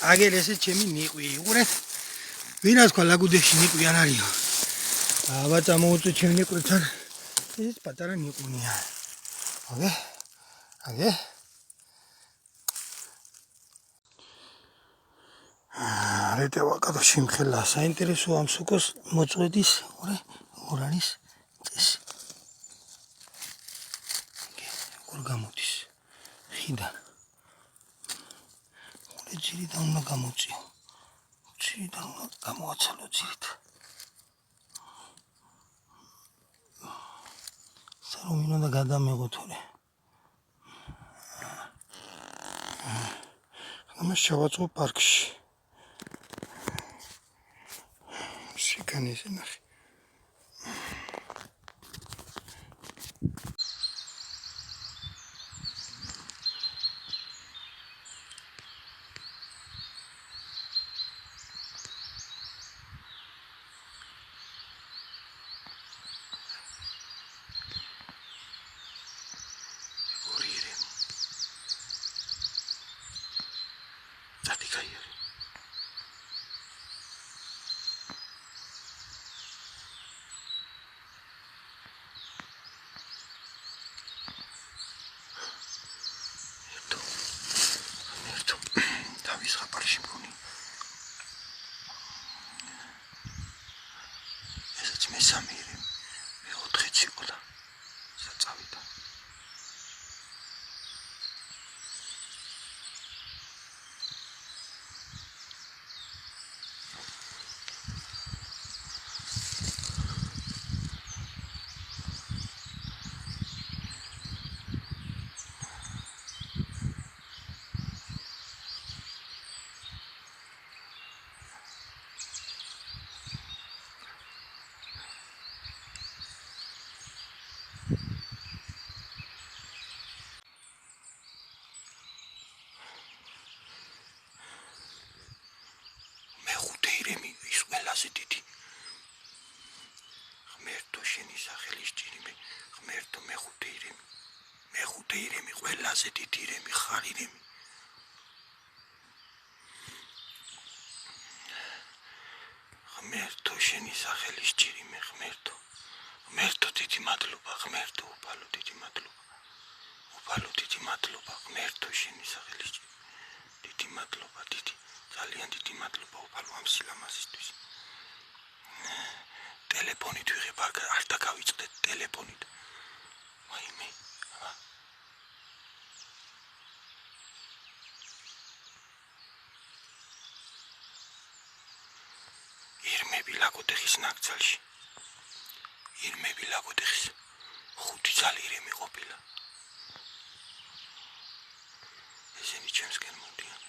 აგერ ესე ჩემი ნიყვი უყურეთ ვინას თქვა ლაგუდეში ნიყვი არ არისო აბა წამოუწვე ჩემი ნიყვებთან ეს პატარა ნიყვია აგე არეთე ვაკადო შემხელა საინტერესო ამ სოკოს მოწვედის უყურე როგორ არის წესი როგორ გამოდის ხიდან უყურე ძირიდან უნდა გამოწიო ძირიდან უნდა გამოაცალო ძირით სარომინო და გადამეღო თორე ამას შევაწყო პარკში შეკანეზე ნახე მესამე მე-4-იც იყო და საწავიდა დიდი ღმერთო შენი სახელის ჭირიმე ღმერთო მეხუთე ირემი ყველაზე დიდი ირემი ხარ ირემი ღმერთო შენი სახელის ჭირიმე ღმერთო დიდი მადლობა ღმერთო უფალო დიდი მადლობა ღმერთო შენი სახელის დიდი მადლობა დიდი ძალიან დიდი მადლობა უფალო ამ სილამაზისთვის ტელეფონით ვიღებ არ დაგავიწყდეთ ტელეფონით ვაიმე ირმები ლაგოდეხის ნაკრძალში ირმები ლაგოდეხის 5 ძალი ირემი ყოფილა ესენი ჩემსკენ მოდიან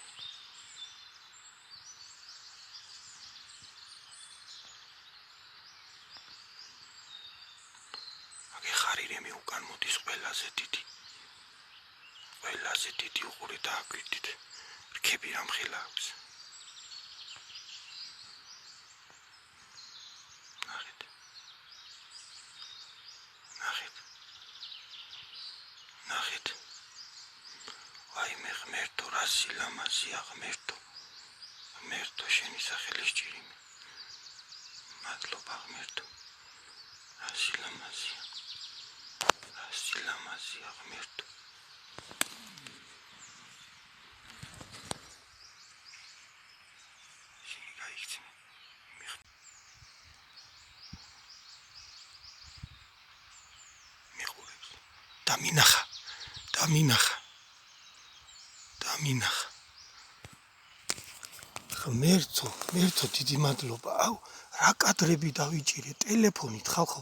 ხარირემი უკან მოდის ყველაზე დიდი უყურე და აკვირდით რქები რამხელა აქვს ნახეთ ვაიმე ღმერთო რა სილამაზია ღმერთო შენი სახელის ჭირიმე მადლობა ღმერთო რა სილამაზია ღმერთო შენი გაიქცნე მიყურებს და მინახა ღმერთო დიდი მადლობა აუ რა კადრები დავიჭირე ტელეფონით ხალხო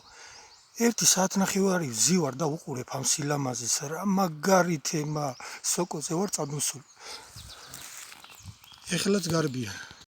1 საათნახევარი ვზივარ და უყურებ ამ სილამაზეს რა მაგარი თემა სოკოზე ვარ წამოსული ეხლაც გარბიან